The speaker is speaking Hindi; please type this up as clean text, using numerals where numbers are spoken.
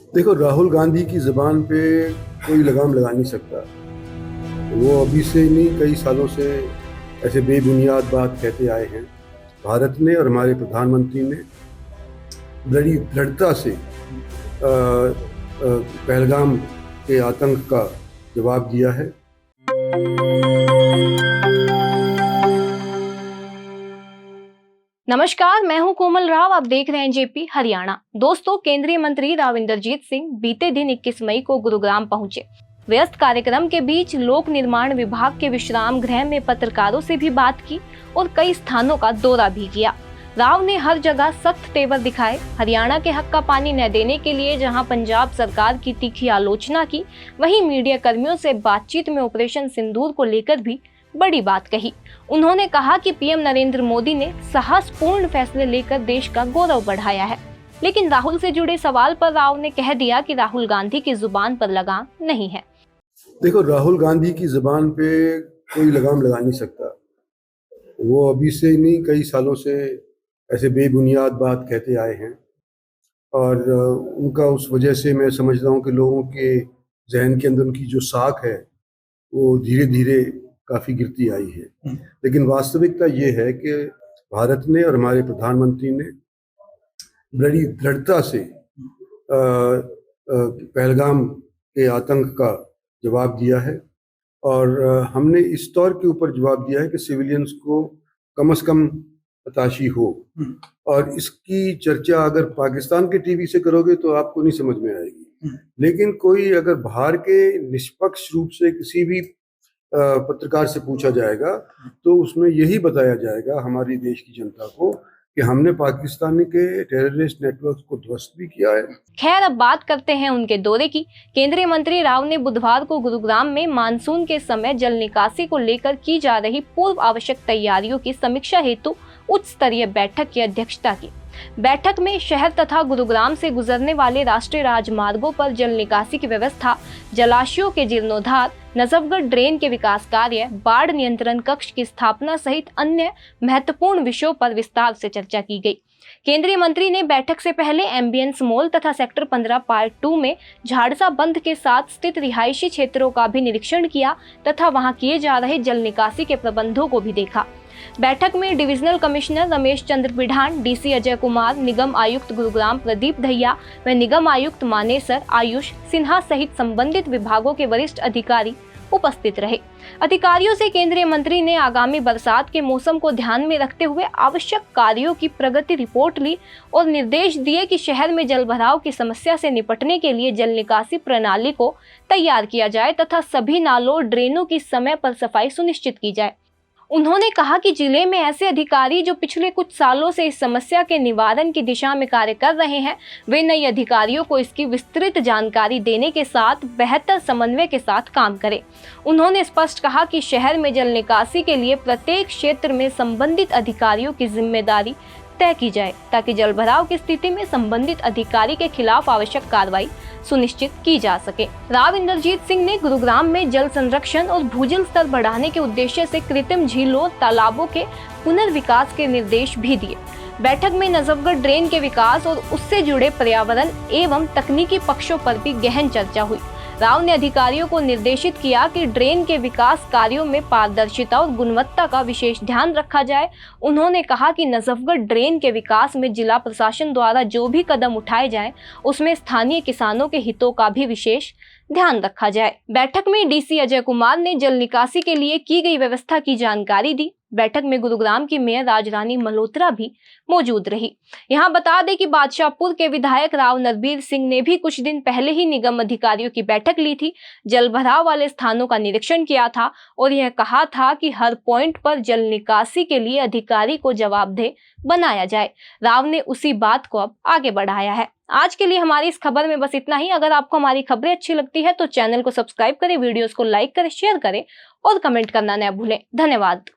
देखो, राहुल गांधी की ज़बान पे कोई लगाम लगा नहीं सकता। वो अभी से नहीं, कई सालों से ऐसे बेबुनियाद बात कहते आए हैं। भारत ने और हमारे प्रधानमंत्री ने बड़ी दृढ़ता से पहलगाम के आतंक का जवाब दिया है। नमस्कार, मैं हूं कोमल राव। आप देख रहे हैं जेपी हरियाणा। दोस्तों, केंद्रीय मंत्री राव इंद्रजीत सिंह बीते दिन 21 मई को गुरुग्राम पहुंचे। व्यस्त कार्यक्रम के बीच लोक निर्माण विभाग के विश्राम गृह में पत्रकारों से भी बात की और कई स्थानों का दौरा भी किया। राव ने हर जगह सख्त तेवर दिखाए। हरियाणा के हक का पानी न देने के लिए जहां पंजाब सरकार की तीखी आलोचना की, वहीं मीडिया कर्मियों से बातचीत में ऑपरेशन सिंदूर को लेकर भी बड़ी बात कही। उन्होंने कहा कि पीएम नरेंद्र मोदी ने साहसपूर्ण फैसले लेकर देश का गौरव बढ़ाया है। लेकिन राहुल से जुड़े सवाल पर राव ने कह दिया कि राहुल गांधी की जुबान पर लगाम नहीं है। देखो, राहुल गांधी की ज़बान पे कोई लगाम लगा नहीं सकता। वो अभी से नहीं, कई सालों से ऐसे बेबुनियाद बात कहते आए हैं और उनका उस वजह से मैं समझता हूँ कि लोगों के जहन के अंदर उनकी जो साख है वो धीरे धीरे काफ़ी गिरती आई है। लेकिन वास्तविकता ये है कि भारत ने और हमारे प्रधानमंत्री ने बड़ी दृढ़ता से पहलगाम के आतंक का जवाब दिया है और हमने इस तौर के ऊपर जवाब दिया है कि सिविलियंस को कम से कम हताशी हो। और इसकी चर्चा अगर पाकिस्तान के टीवी से करोगे तो आपको नहीं समझ में आएगी। लेकिन कोई अगर बाहर के निष्पक्ष रूप से किसी भी पत्रकार से पूछा जाएगा तो उसमें यही बताया जाएगा हमारी देश की जनता को कि हमने पाकिस्तानी के टेररिस्ट नेटवर्क को ध्वस्त भी किया है। खैर, अब बात करते हैं उनके दौरे की। केंद्रीय मंत्री राव ने बुधवार को गुरुग्राम में मानसून के समय जल निकासी को लेकर की जा रही पूर्व आवश्यक तैयारियों की समीक्षा हेतु उच्च स्तरीय बैठक की अध्यक्षता की। बैठक में शहर तथा गुरुग्राम से गुजरने वाले राष्ट्रीय राजमार्गों पर जल निकासी की व्यवस्था, जलाशयों के जीर्णोद्धार, नजफगढ़ ड्रेन के विकास कार्य, बाढ़ नियंत्रण कक्ष की स्थापना सहित अन्य महत्वपूर्ण विषयों पर विस्तार से चर्चा की गई। केंद्रीय मंत्री ने बैठक से पहले एम्बियंस मॉल तथा सेक्टर 15 पार्ट 2 में झाड़सा बंध के साथ स्थित रिहायशी क्षेत्रों का भी निरीक्षण किया तथा वहां किए जा रहे जल निकासी के प्रबंधों को भी देखा। बैठक में divisional commissioner Ramesh Chandra Bidhan, DC Ajay Kumar, निगम आयुक्त गुरुग्राम प्रदीप दहिया व निगम आयुक्त मानेसर आयुष सिन्हा सहित संबंधित विभागों के वरिष्ठ अधिकारी उपस्थित रहे। अधिकारियों से केंद्रीय मंत्री ने आगामी बरसात के मौसम को ध्यान में रखते हुए आवश्यक कार्यों की प्रगति रिपोर्ट ली और निर्देश दिए कि शहर में जलभराव की समस्या से निपटने के लिए जल निकासी प्रणाली को तैयार किया जाए तथा सभी नालों और ड्रेनों की समय पर सफाई सुनिश्चित की जाए। उन्होंने कहा कि जिले में ऐसे अधिकारी जो पिछले कुछ सालों से इस समस्या के निवारण की दिशा में कार्य कर रहे हैं, वे नए अधिकारियों को इसकी विस्तृत जानकारी देने के साथ बेहतर समन्वय के साथ काम करें। उन्होंने स्पष्ट कहा कि शहर में जल निकासी के लिए प्रत्येक क्षेत्र में संबंधित अधिकारियों की जिम्मेदारी तय की जाए ताकि जलभराव की स्थिति में संबंधित अधिकारी के खिलाफ आवश्यक कार्रवाई सुनिश्चित की जा सके। राव इंद्रजीत सिंह ने गुरुग्राम में जल संरक्षण और भूजल स्तर बढ़ाने के उद्देश्य से कृत्रिम झीलों, तालाबों के पुनर्विकास के निर्देश भी दिए। बैठक में नजफगढ़ ड्रेन के विकास और उससे जुड़े पर्यावरण एवं तकनीकी पक्षों पर भी गहन चर्चा हुई। राव ने अधिकारियों को निर्देशित किया कि ड्रेन के विकास कार्यों में पारदर्शिता और गुणवत्ता का विशेष ध्यान रखा जाए। उन्होंने कहा कि नजफगढ़ ड्रेन के विकास में जिला प्रशासन द्वारा जो भी कदम उठाए जाएं, उसमें स्थानीय किसानों के हितों का भी विशेष ध्यान रखा जाए। बैठक में डीसी अजय कुमार ने जल निकासी के लिए की गई व्यवस्था की जानकारी दी। बैठक में गुरुग्राम की मेयर राजरानी मल्होत्रा भी मौजूद रही। यहाँ बता दें कि बादशाहपुर के विधायक राव नरबीर सिंह ने भी कुछ दिन पहले ही निगम अधिकारियों की बैठक ली थी, जल भराव वाले स्थानों का निरीक्षण किया था और यह कहा था कि हर पॉइंट पर जल निकासी के लिए अधिकारी को जवाबदेह बनाया जाए। राव ने उसी बात को अब आगे बढ़ाया है। आज के लिए हमारी इस खबर में बस इतना ही। अगर आपको हमारी खबरें अच्छी लगती है तो चैनल को सब्सक्राइब करें, वीडियोस को लाइक करें, शेयर करें और कमेंट करना न भूलें। धन्यवाद।